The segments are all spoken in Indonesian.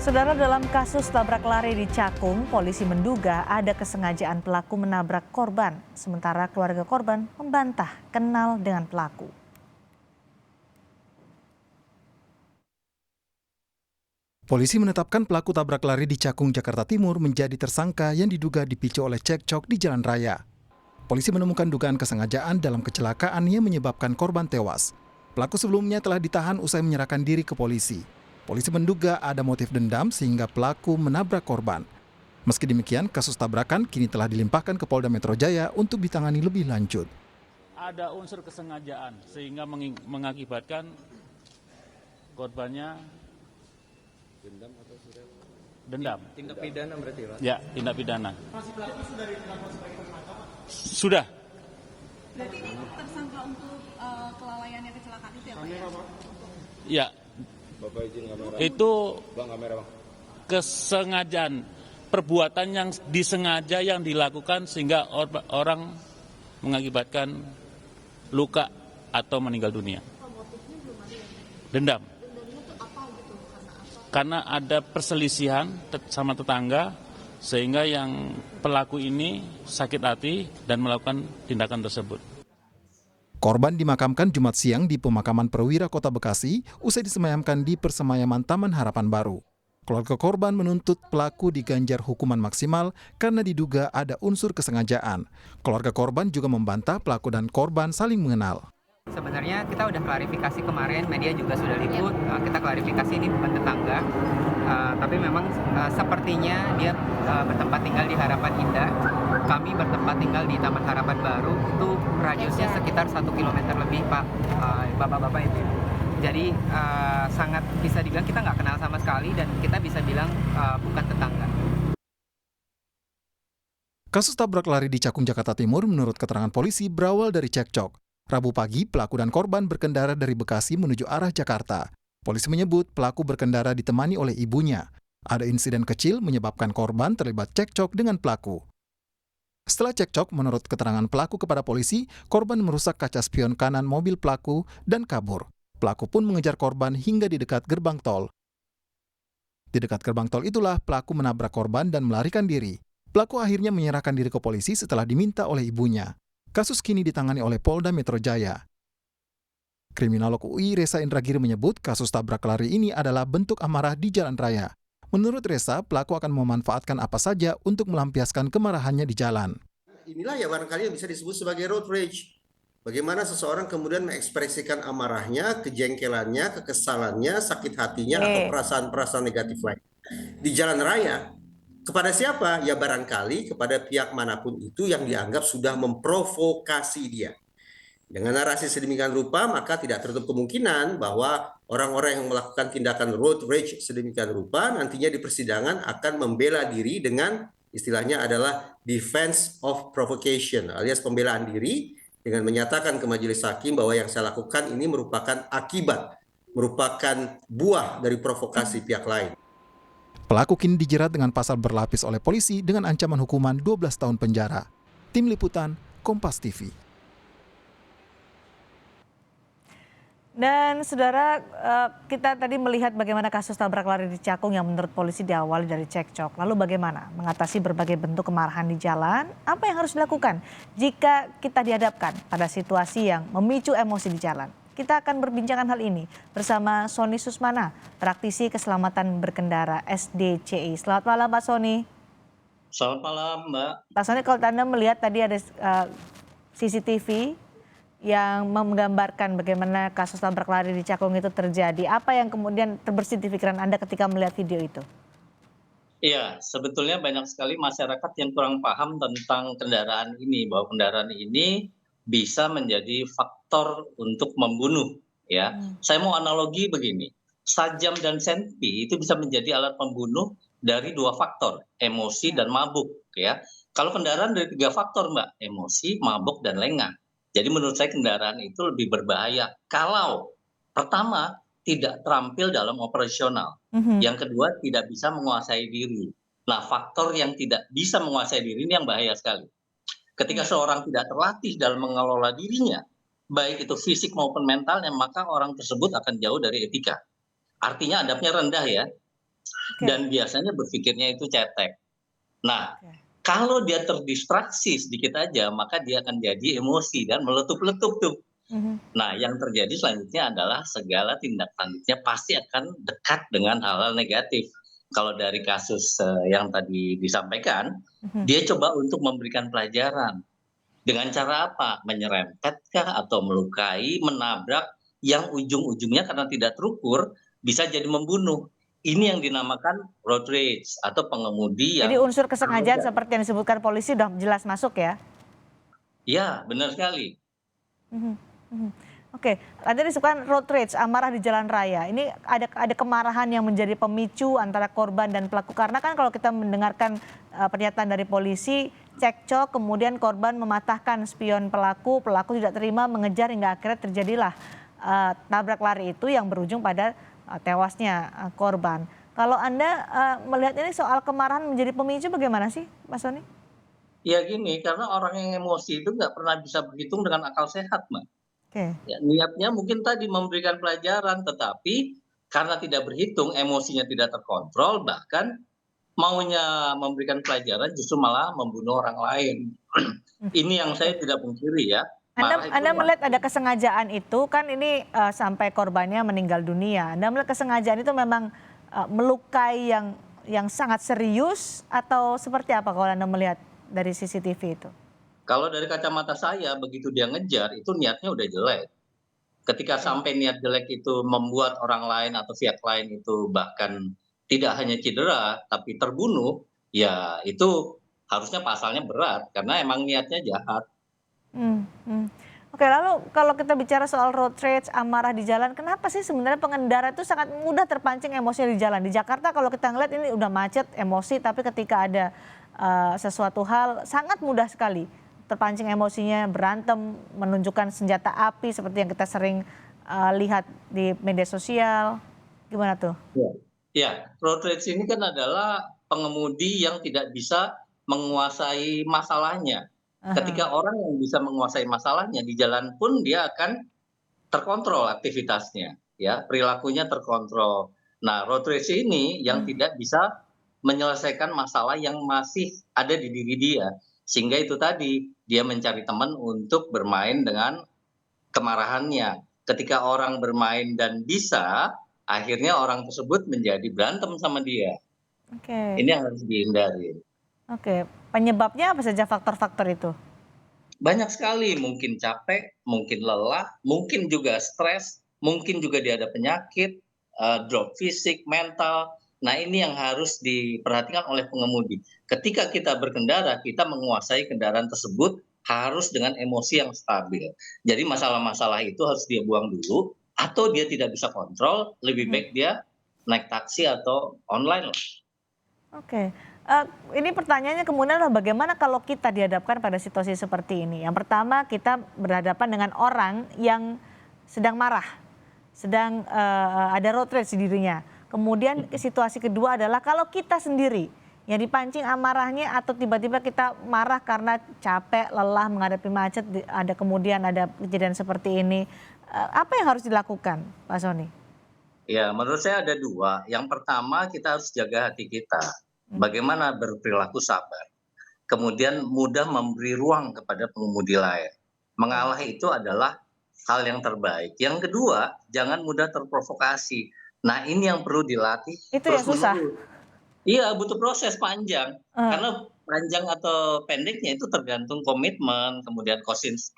Saudara, dalam kasus tabrak lari di Cakung, polisi menduga ada kesengajaan pelaku menabrak korban. Sementara keluarga korban membantah kenal dengan pelaku. Polisi menetapkan pelaku tabrak lari di Cakung, Jakarta Timur menjadi tersangka yang diduga dipicu oleh cekcok di jalan raya. Polisi menemukan dugaan kesengajaan dalam kecelakaan yang menyebabkan korban tewas. Pelaku sebelumnya telah ditahan usai menyerahkan diri ke polisi. Polisi menduga ada motif dendam sehingga pelaku menabrak korban. Meski demikian, kasus tabrakan kini telah dilimpahkan ke Polda Metro Jaya untuk ditangani lebih lanjut. Ada unsur kesengajaan sehingga mengakibatkan korbannya dendam. Tindak pidana berarti, Pak? Ya, tindak pidana. Masih pelaku sudah ditetapkan sebagai tersangka, Pak? Sudah. Berarti ini tersangka untuk kelalaiannya kecelakaan itu ya, Pak? Ya. Bapak izin kamera. Itu Bang, kamera, Bang. kesengajaan, perbuatan yang disengaja yang dilakukan sehingga orang mengakibatkan luka atau meninggal dunia. Dendam. Karena ada perselisihan sama tetangga sehingga yang pelaku ini sakit hati dan melakukan tindakan tersebut. Korban dimakamkan Jumat siang di pemakaman Perwira Kota Bekasi usai disemayamkan di Persemayaman Taman Harapan Baru. Keluarga korban menuntut pelaku diganjar hukuman maksimal karena diduga ada unsur kesengajaan. Keluarga korban juga membantah pelaku dan korban saling mengenal. Sebenarnya kita udah klarifikasi kemarin, media juga sudah liput, kita klarifikasi ini bukan tetangga, tapi memang sepertinya dia bertempat tinggal di Harapan Indah, kami bertempat tinggal di Taman Harapan Baru, itu radiusnya sekitar 1 kilometer lebih, Pak, bapak-bapak itu. Jadi sangat bisa dibilang kita nggak kenal sama sekali dan kita bisa bilang bukan tetangga. Kasus tabrak lari di Cakung, Jakarta Timur menurut keterangan polisi berawal dari cekcok. Rabu pagi, pelaku dan korban berkendara dari Bekasi menuju arah Jakarta. Polisi menyebut pelaku berkendara ditemani oleh ibunya. Ada insiden kecil menyebabkan korban terlibat cekcok dengan pelaku. Setelah cekcok, menurut keterangan pelaku kepada polisi, korban merusak kaca spion kanan mobil pelaku dan kabur. Pelaku pun mengejar korban hingga di dekat gerbang tol. Di dekat gerbang tol itulah pelaku menabrak korban dan melarikan diri. Pelaku akhirnya menyerahkan diri ke polisi setelah diminta oleh ibunya. Kasus kini ditangani oleh Polda Metro Jaya. Kriminolog UI Resa Indragiri menyebut kasus tabrak lari ini adalah bentuk amarah di jalan raya. Menurut Resa, pelaku akan memanfaatkan apa saja untuk melampiaskan kemarahannya di jalan. Inilah ya barangkali yang bisa disebut sebagai road rage. Bagaimana seseorang kemudian mengekspresikan amarahnya, kejengkelannya, kekesalannya, sakit hatinya, atau perasaan-perasaan negatif lain di jalan raya. Kepada siapa? Ya barangkali kepada pihak manapun itu yang dianggap sudah memprovokasi dia. Dengan narasi sedemikian rupa, maka tidak tertutup kemungkinan bahwa orang-orang yang melakukan tindakan road rage sedemikian rupa nantinya di persidangan akan membela diri dengan istilahnya adalah defense of provocation alias pembelaan diri dengan menyatakan ke majelis hakim bahwa yang saya lakukan ini merupakan akibat, merupakan buah dari provokasi pihak lain. Pelaku kini dijerat dengan pasal berlapis oleh polisi dengan ancaman hukuman 12 tahun penjara. Tim Liputan, Kompas TV. Dan saudara, kita tadi melihat bagaimana kasus tabrak lari di Cakung yang menurut polisi diawali dari cekcok. Lalu bagaimana mengatasi berbagai bentuk kemarahan di jalan? Apa yang harus dilakukan jika kita dihadapkan pada situasi yang memicu emosi di jalan? Kita akan berbincangkan hal ini bersama Sony Susmana, praktisi keselamatan berkendara SDCI. Selamat malam Pak Sony. Selamat malam Mbak. Pak Sony, kalau Anda melihat tadi ada CCTV yang menggambarkan bagaimana kasus tabrak lari di Cakung itu terjadi. Apa yang kemudian terbersit di pikiran Anda ketika melihat video itu? Iya, sebetulnya banyak sekali masyarakat yang kurang paham tentang kendaraan ini, bahwa kendaraan ini bisa menjadi faktor untuk membunuh. Ya, saya mau analogi begini, sajam dan senpi itu bisa menjadi alat pembunuh dari 2 faktor, emosi dan mabuk. Ya, kalau kendaraan dari 3 faktor Mbak, emosi, mabuk, dan lengah. Jadi menurut saya kendaraan itu lebih berbahaya kalau pertama tidak terampil dalam operasional, yang kedua tidak bisa menguasai diri. Nah, faktor yang tidak bisa menguasai diri ini yang bahaya sekali. Ketika seorang tidak terlatih dalam mengelola dirinya, baik itu fisik maupun mentalnya, maka orang tersebut akan jauh dari etika. Artinya adabnya rendah ya. Dan biasanya berpikirnya itu cetek. Nah, Oke. kalau dia terdistraksi sedikit aja, maka dia akan jadi emosi dan meletup-letup tuh. Mhm. Nah, yang terjadi selanjutnya adalah segala tindak lanjutnya pasti akan dekat dengan hal-hal negatif. Kalau dari kasus yang tadi disampaikan, Mhm. dia coba untuk memberikan pelajaran. Dengan cara apa? Menyerempetkah atau melukai, menabrak, yang ujung-ujungnya karena tidak terukur bisa jadi membunuh. Ini yang dinamakan road rage atau pengemudi Jadi yang unsur kesengajaan seperti yang disebutkan polisi udah jelas masuk ya? ya benar sekali. Mhm, mhm. Oke, tadi disebutkan road rage, amarah di jalan raya. Ini ada kemarahan yang menjadi pemicu antara korban dan pelaku. Karena kan kalau kita mendengarkan pernyataan dari polisi, cekcok, kemudian korban mematahkan spion pelaku, pelaku tidak terima, mengejar hingga akhirnya terjadilah tabrak lari itu yang berujung pada tewasnya korban. Kalau Anda melihat ini soal kemarahan menjadi pemicu bagaimana sih, Mas Soni? Ya gini, karena orang yang emosi itu nggak pernah bisa berhitung dengan akal sehat, Mbak. Oke. Ya, niatnya mungkin tadi memberikan pelajaran, tetapi karena tidak berhitung, emosinya tidak terkontrol, bahkan maunya memberikan pelajaran justru malah membunuh orang lain. Ini yang saya tidak pungkiri ya, marah itu Anda melihat ada wajar. kesengajaan itu kan ini sampai korbannya meninggal dunia. Anda melihat kesengajaan itu memang melukai yang sangat serius atau seperti apa kalau Anda melihat dari CCTV itu? Kalau dari kacamata saya, begitu dia ngejar, itu niatnya udah jelek. Ketika Oke. sampai niat jelek itu membuat orang lain atau pihak lain itu bahkan tidak hanya cedera, tapi terbunuh, ya itu harusnya pasalnya berat, karena emang niatnya jahat. Hmm, hmm. Oke, lalu kalau kita bicara soal road rage, amarah di jalan, kenapa sih sebenarnya pengendara itu sangat mudah terpancing emosinya di jalan? Di Jakarta kalau kita ngeliat ini udah macet, emosi, tapi ketika ada sesuatu hal sangat mudah sekali terpancing emosinya, berantem, menunjukkan senjata api seperti yang kita sering lihat di media sosial. Gimana tuh? Ya. Ya, road rage ini kan adalah pengemudi yang tidak bisa menguasai masalahnya. Aha. Ketika orang yang bisa menguasai masalahnya di jalan pun dia akan terkontrol aktivitasnya, ya, perilakunya terkontrol. Nah, road rage ini yang Hmm. tidak bisa menyelesaikan masalah yang masih ada di diri dia. Sehingga itu tadi, dia mencari teman untuk bermain dengan kemarahannya. Ketika orang bermain dan bisa, akhirnya orang tersebut menjadi berantem sama dia. Oke, Ini yang harus dihindari. oke. Penyebabnya apa saja faktor-faktor itu? Banyak sekali, mungkin capek, mungkin lelah, mungkin juga stres, mungkin juga dia ada penyakit, drop fisik, mental. Nah, ini yang harus diperhatikan oleh pengemudi. Ketika kita berkendara, kita menguasai kendaraan tersebut harus dengan emosi yang stabil. Jadi masalah-masalah itu harus dia buang dulu, atau dia tidak bisa kontrol, lebih Hmm. baik dia naik taksi atau online lah. Oke, ini pertanyaannya kemudian adalah bagaimana kalau kita dihadapkan pada situasi seperti ini? Yang pertama kita berhadapan dengan orang yang sedang marah, sedang ada road rage di dirinya. Kemudian situasi kedua adalah kalau kita sendiri yang dipancing amarahnya atau tiba-tiba kita marah karena capek, lelah menghadapi macet, ada kemudian ada kejadian seperti ini. Apa yang harus dilakukan, Pak Soni? Ya, menurut saya ada dua. Yang pertama, kita harus jaga hati kita. Mhm. Bagaimana berperilaku sabar. Kemudian mudah memberi ruang kepada pengemudi lain. Mengalah itu adalah hal yang terbaik. Yang kedua, jangan mudah terprovokasi. Nah, ini yang perlu dilatih Itu yang susah. terus-menerus. Iya, butuh proses panjang. Eh, Karena panjang atau pendeknya itu tergantung komitmen, kemudian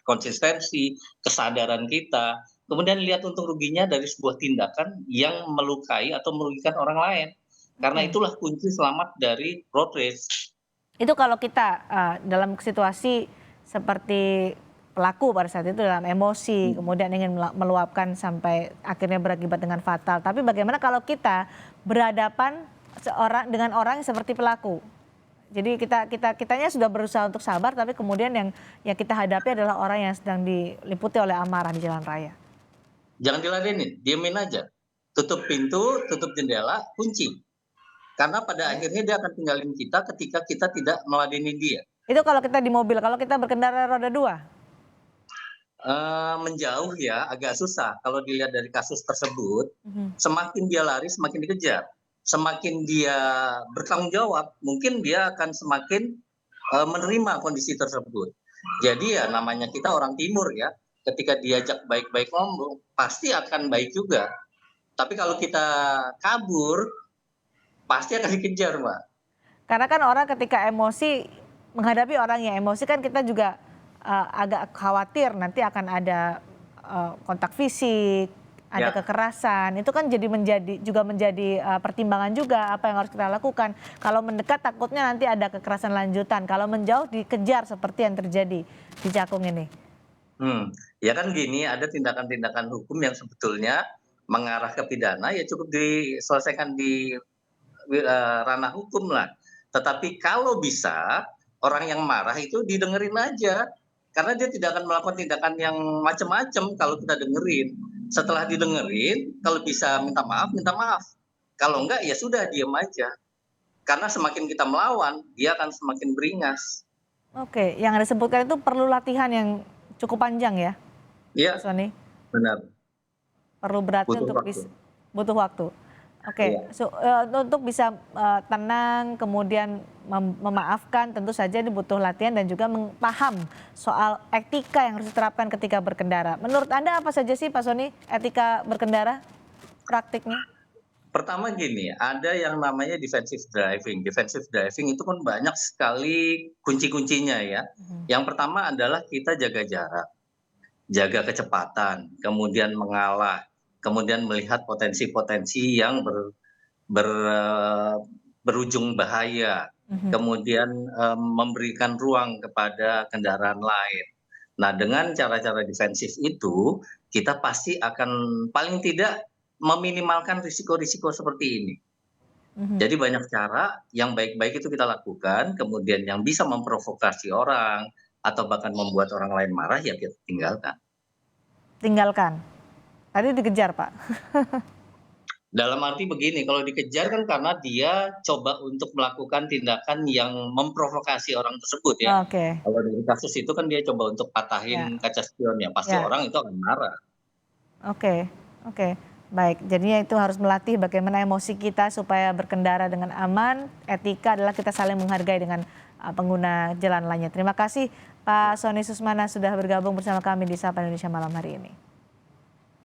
konsistensi, kesadaran kita. Kemudian lihat untung ruginya dari sebuah tindakan yang melukai atau merugikan orang lain. Karena Oke. itulah kunci selamat dari road rage. Itu kalau kita dalam situasi seperti pelaku pada saat itu dalam emosi, kemudian ingin meluapkan sampai akhirnya berakibat dengan fatal. Tapi bagaimana kalau kita berhadapan dengan orang yang seperti pelaku? Jadi kitanya sudah berusaha untuk sabar, tapi kemudian yang kita hadapi adalah orang yang sedang diliputi oleh amarah di jalan raya. Jangan diladenin, diemin aja. Tutup pintu, tutup jendela, kunci. Karena pada akhirnya dia akan tinggalin kita ketika kita tidak meladenin dia. Itu kalau kita di mobil, kalau kita berkendara roda 2. Menjauh ya agak susah. Kalau dilihat dari kasus tersebut, Mhm. semakin dia lari semakin dikejar. semakin dia bertanggung jawab, mungkin dia akan semakin menerima kondisi tersebut. Jadi ya namanya kita orang timur ya, ketika diajak baik-baik ngomong, pasti akan baik juga. Tapi kalau kita kabur, pasti akan dikejar, Mbak. Karena kan orang ketika emosi, menghadapi orang yang emosi kan kita juga agak khawatir nanti akan ada kontak fisik, ada kekerasan. Itu kan juga menjadi pertimbangan juga apa yang harus kita lakukan. Kalau mendekat takutnya nanti ada kekerasan lanjutan. Kalau menjauh dikejar seperti yang terjadi di Cakung ini. Ya kan gini, ada tindakan-tindakan hukum yang sebetulnya mengarah ke pidana ya cukup diselesaikan di ranah hukum lah. Tetapi kalau bisa orang yang marah itu didengerin aja. Karena dia tidak akan melakukan tindakan yang macam-macam kalau kita dengerin. Setelah didengerin, kalau bisa minta maaf, minta maaf. Kalau enggak, ya sudah, diam aja. Karena semakin kita melawan, dia akan semakin beringas. Oke, yang Anda sebutkan itu perlu latihan yang cukup panjang ya, Iya, Sony? benar. Perlu berarti Butuh untuk waktu. butuh waktu. Oke, untuk bisa tenang kemudian memaafkan tentu saja ini butuh latihan dan juga paham soal etika yang harus diterapkan ketika berkendara. Menurut Anda apa saja sih Pak Sony etika berkendara praktiknya? Pertama gini, ada yang namanya defensive driving. Defensive driving itu kan banyak sekali kunci-kuncinya ya. Yang pertama adalah kita jaga jarak, jaga kecepatan, kemudian mengalah, kemudian melihat potensi-potensi yang berujung bahaya, kemudian memberikan ruang kepada kendaraan lain. Nah, dengan cara-cara defensif itu, kita pasti akan paling tidak meminimalkan risiko-risiko seperti ini. Jadi banyak cara yang baik-baik itu kita lakukan, kemudian yang bisa memprovokasi orang, atau bahkan membuat orang lain marah, ya kita tinggalkan. Tinggalkan. Tadi dikejar Pak. Dalam arti begini, kalau dikejar kan karena dia coba untuk melakukan tindakan yang memprovokasi orang tersebut ya. Oke. Kalau dari kasus itu kan dia coba untuk patahin kaca spion ya, pasti Ya. orang itu akan marah. Oke. Baik, jadinya itu harus melatih bagaimana emosi kita supaya berkendara dengan aman. Etika adalah kita saling menghargai dengan pengguna jalan lainnya. Terima kasih Pak Sony Susmana sudah bergabung bersama kami di Sapa Indonesia malam hari ini.